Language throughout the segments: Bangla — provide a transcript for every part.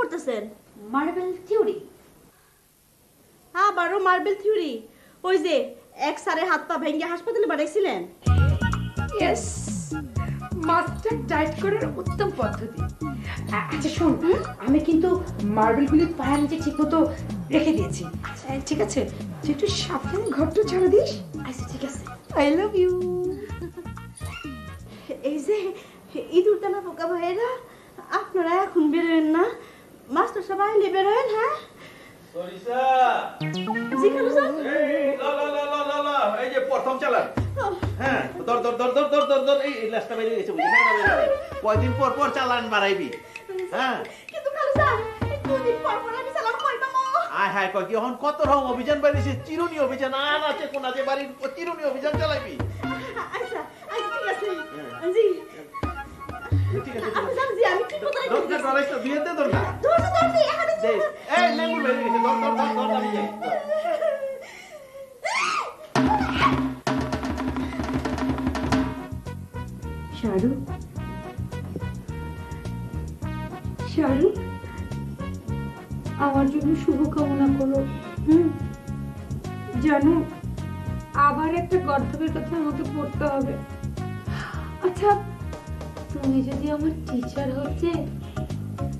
পড়তেছেন? Marble theory. আবারও মার্বেল থিওরি? ওই যে এক সারে হাত পা ভেঙে হাসপাতালে পাঠাইছিলেন? ইয়েস, মাস্টার ডায়েট করার উত্তম পদ্ধতি। আচ্ছা শোন, আমি কিন্তু মার্বেলগুলি পায়ের নিচে ঠিক মতো রেখে দিয়েছি। ঠিক আছে, তুই একটু সাবধানে ঘরটা ছাড়া দিস। আচ্ছা ঠিক আছে। I love you. এই যে ইঁদুর টানা পোকা ভাইয়েরা, আপনারা এখন বেরোয়েন না, মাস্টার সব আইলে বেরোয়েন। হ্যাঁ সরিষা, জি খালু স্যার। এই যে প্রথম চালান। হ্যাঁ, দর দর দর দর দর দর দর এই লাস্টটা বেরিয়ে গেছে, বুঝলি না? কয়দিন পর পর চালান বাড়াইবি। হ্যাঁ কিন্তু খালু স্যার, দুদিন পর পর আমি চালান কই পাবো? আয় হায় কয় কি এখন কত রকম অভিযান বাড়িয়েছে, চিরুনি অভিযান, আন আছে কোন আছে বাড়ির চিরুনি অভিযান চালাইবি। আচ্ছা আচ্ছা ঠিক আছে জি। ঠিক আছে আপনি জানেন জি আমি ঠিক মতো রেখে দরকার ডরাইছ দিয়ে দে দরকার। ধরছি ধরছি এখানে দে এই লেবু বেরিয়ে গেছে, দর দর দর দর আমি যাই। শাহরুখ, শাহরুখ, আমার জন্য শুভকামনা করো। জানো, আবার একটা গর্তবের কথা আমাকে পড়তে হবে। আচ্ছা, তুমি যদি আমার টিচার হতে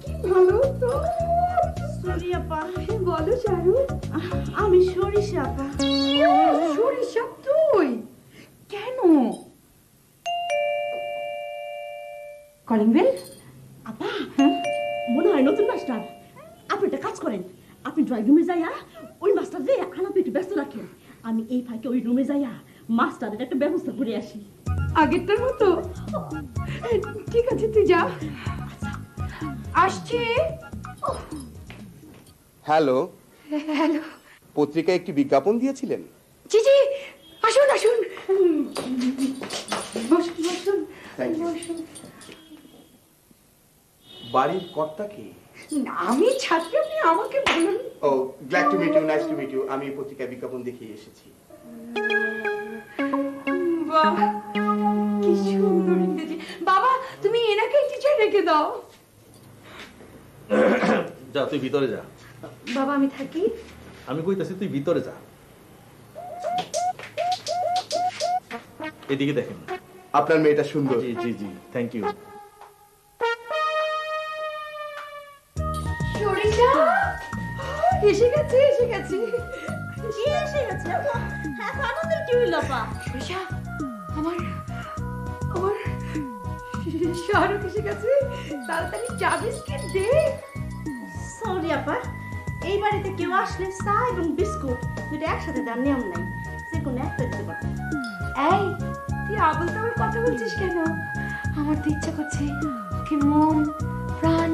কি ভালো হতো। সরি আপা। বলো শাহরুখ। আমি সরিষা আপা। সরিষা তুই? কেন? Calling bell. আপা মনে হয় নতুন মাস্টার। আপনি একটা কাজ করেন, আপনি ড্রয়িং রুমে যাইয়া ওই মাস্টার দিয়ে আনাপে একটু ব্যস্ত রাখেন, আমি এই ফাঁকে ওই রুমে যাইয়া মাস্টারের একটা ব্যবস্থা করে আসি। আগেরটার মতো? ঠিক আছে, তুই যা। আসছি। Hello, hello. পত্রিকায় একটি বিজ্ঞাপন দিয়েছিলেন? জি জি, আসুন আসুন, বসুন বসুন Thank you. বসুন। বাড়ির কর্তা কে? আমি ছাত্রী, আপনি আমাকে বলুন। Oh, glad to meet you, nice to meet you. আমি পত্রিকায় বিজ্ঞাপন দেখিয়ে এসেছি। বাহ, কি সুন্দর ইংরেজি। বাবা, তুমি এনাকে টিচার রেখে দাও। যা তুই ভিতরে যা। বাবা, আমি থাকি। আমি কইতাছি তুই ভিতরে যা। এদিকে দেখেন। আপনার মেয়েটা সুন্দর। জি জি জি, থ্যাংক ইউ। সরিষা এসে গেছে, এসে গেছে। কি এসে গেছে? এত আনন্দের কি হইল আপা? সরিষা, আমার আমার শাহরুখ এসে গেছে। তাড়াতাড়ি চা বিস্কিট দে। সরি আপা, এই বাড়িতে কেউ আসলে চা এবং বিস্কুট দুটো একসাথে দেওয়ার নিয়ম নাই, যে কোনো একটা দিতে পারো। এই, তুই আবল তাবল কথা বলছিস কেন? আমার তো ইচ্ছা করছে ওকে মন প্রাণ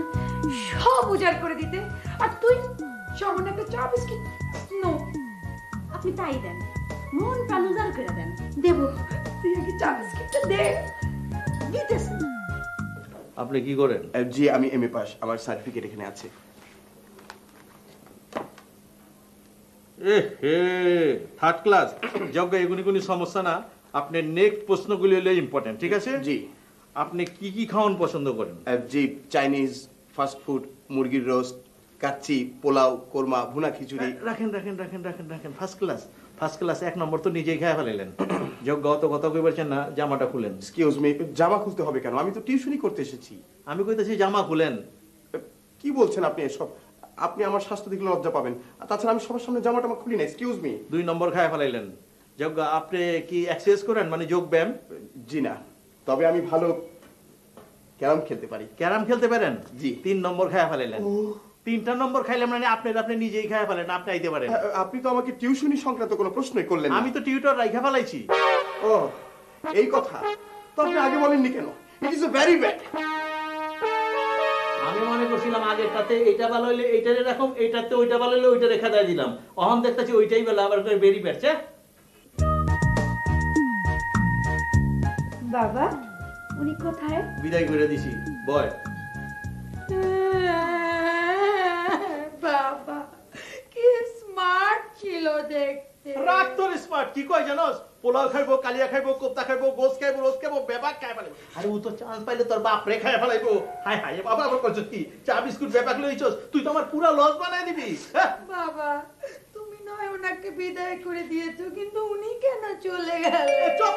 সব উজাড় করে দিতে, আর তুই সামান্য একটা চা বিস্কিট। নো, আপনি তাই দেন, মন প্রাণ উজাড় করে দেন। দেবো, তুই আগে চা বিস্কিটটা দে। দিতেছি। আপনি কি করেন? জি, আমি এমএ পাস, আমার সার্টিফিকেট এখানে আছে। থার্ড ক্লাস যোগ্য, এগুলি কোনো সমস্যা না। আপনার নেক্সট প্রশ্নগুলি হলো ইম্পর্টেন্ট, ঠিক আছে? জি। আপনি কি কি খাওয়ান পছন্দ করেন? জি, চাইনিজ, ফাস্ট ফুড, মুরগির রোস্ট, কাচ্চি, পোলাও, কোরমা, ভুনা খিচুড়ি। রাখেন রাখেন রাখেন রাখেন রাখেন। ফার্স্ট ক্লাস, ফার্স্ট ক্লাস, এক নম্বর তো নিজেই খেয়ে ফেলাইলেন। যোগ্য অত কথা কই বলছেন না, জামাটা খুলেন। এক্সকিউজ মি, জামা খুলতে হবে কেন? আমি তো টিউশনই করতে এসেছি। আমি কইতেছি জামা খুলেন। কি বলছেন আপনি এসব? আপনি আমার স্বাস্থ্য দেখলে লজ্জা পাবেন। আর তাছাড়া আমি সবার সামনে জামাটা খুলি না। Excuse me. 2 নম্বর খায় ফেলাইলেন। যোগ্য, আপনি কি এক্সারসাইজ করেন, মানে যোগ ব্যায়াম? জি না, তবে আমি ভালো ক্যারাম খেলতে পারি। ক্যারাম খেলতে পারেন? জি। 3 নম্বর খায় ফেলাইলেন। 3টা নম্বর খাইলে মানে আপনি নিজেই খায় ফেলেন, আপনি আইতে পারেন। আপনি তো আমাকে টিউশনি সংক্রান্ত কোনো প্রশ্নই করলেন না। আমি তো টিউটর রাইখা ফেলাইছি। ও, এই কথা তো আপনি আগে বলেননি কেন? It is very bad. আমি মনে করছিলাম আগেরটাতে এইটা ভালো হইলে এইটারে রাখুম, এইটাতে ওইটা ভালো হইলে ওইটা রেখা দিয়ে দিলাম। অহন দেখতেছি ওইটাই ভালো, আবার করে বেরি বেড়ছে। বাবা, উনি কোথায়? বিদায় করে দিছি, বয়। বাবা, কি স্মার্ট ছিল দেখতে। রাগ তোর স্মার্ট কি কয় জানোস? পোলাও খাইবো, কালিয়া খাইবো, কোপ্তা খাইবো, গোস খাইবো, রোজ খাইবো, বেবাক খাই ফেলাইবো। আরে ও তো চান্স পাইলে তোর বাপ রে খাই ফেলাইবো। হায় হায় বাবা, আবার করছিস কি? চা বিস্কুট বেবাক লইছস, তুই তো আমার পুরা লস বানাই দিবি। হ্যাঁ বাবা তুমি নয় ওনাকে বিদায় করে দিয়েছো, কিন্তু উনি কেন চলে গেলেন? চুপ।